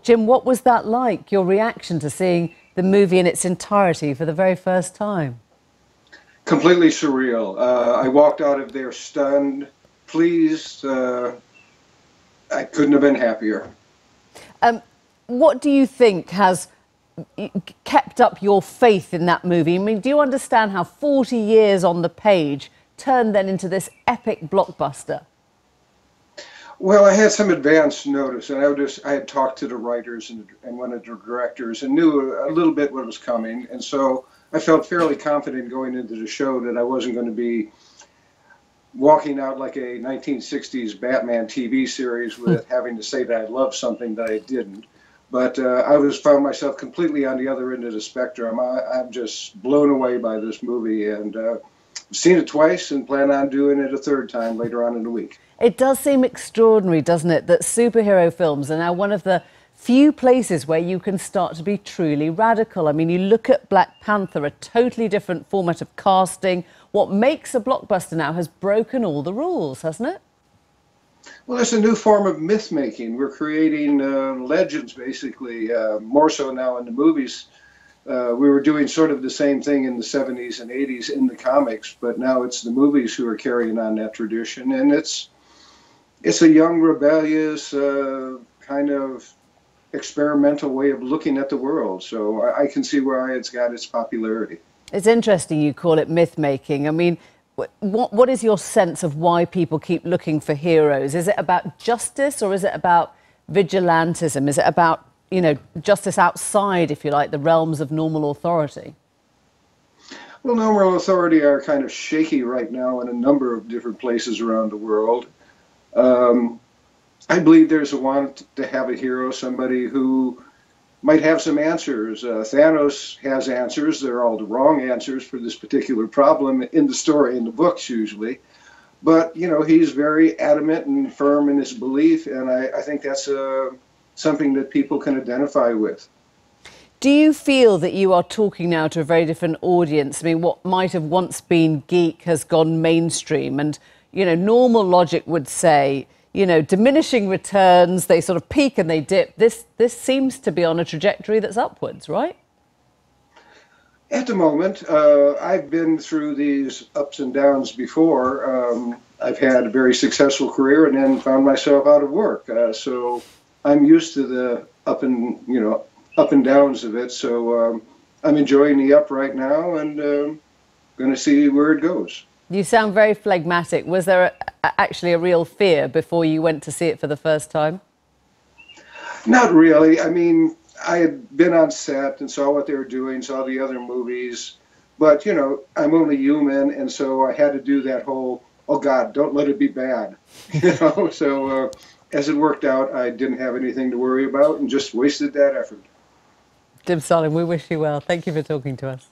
Jim, what was that like, your reaction to seeing the movie in its entirety for the very first time? Completely surreal. I walked out of there stunned, pleased. I couldn't have been happier. What do you think has kept up your faith in that movie? I mean, do you understand how 40 years on the page turned then into this epic blockbuster? Well, I had some advance notice, and I had talked to the writers and one of the directors and knew a little bit what was coming. And so I felt fairly confident going into the show that I wasn't going to be walking out like a 1960s Batman TV series with having to say that I loved something that I didn't. But I found myself completely on the other end of the spectrum. I'm just blown away by this movie, and I've seen it twice and plan on doing it a third time later on in the week. It does seem extraordinary, doesn't it, that superhero films are now one of the few places where you can start to be truly radical. I mean, you look at Black Panther, a totally different format of casting. What makes a blockbuster now has broken all the rules, hasn't it? Well, it's a new form of myth making. We're creating legends, basically, more so now in the movies. We were doing sort of the same thing in the 70s and 80s in the comics, but now it's the movies who are carrying on that tradition. And it's a young, rebellious, kind of experimental way of looking at the world. So I can see why it's got its popularity. It's interesting you call it myth-making. I mean, what is your sense of why people keep looking for heroes? Is it about justice, or is it about vigilantism? Is it about, you know, justice outside, if you like, the realms of normal authority? Well, normal authority are kind of shaky right now in a number of different places around the world. I believe there's a want to have a hero, somebody who might have some answers. Thanos has answers. They're all the wrong answers for this particular problem in the story, in the books usually. But, you know, he's very adamant and firm in his belief, and I think that's something that people can identify with. Do you feel that you are talking now to a very different audience? I mean, what might have once been geek has gone mainstream, and, you know, normal logic would say, you know, diminishing returns, they sort of peak and they dip. This seems to be on a trajectory that's upwards, right? At the moment, I've been through these ups and downs before. I've had a very successful career and then found myself out of work. So I'm used to the up and downs of it. So I'm enjoying the up right now, and going to see where it goes. You sound very phlegmatic. Was there actually a real fear before you went to see it for the first time? Not really. I mean, I had been on set and saw what they were doing, saw the other movies, but, you know, I'm only human, and so I had to do that whole, oh God, don't let it be bad, you know. So as it worked out, I didn't have anything to worry about and just wasted that effort. Jim Starlin, we wish you well. Thank you for talking to us.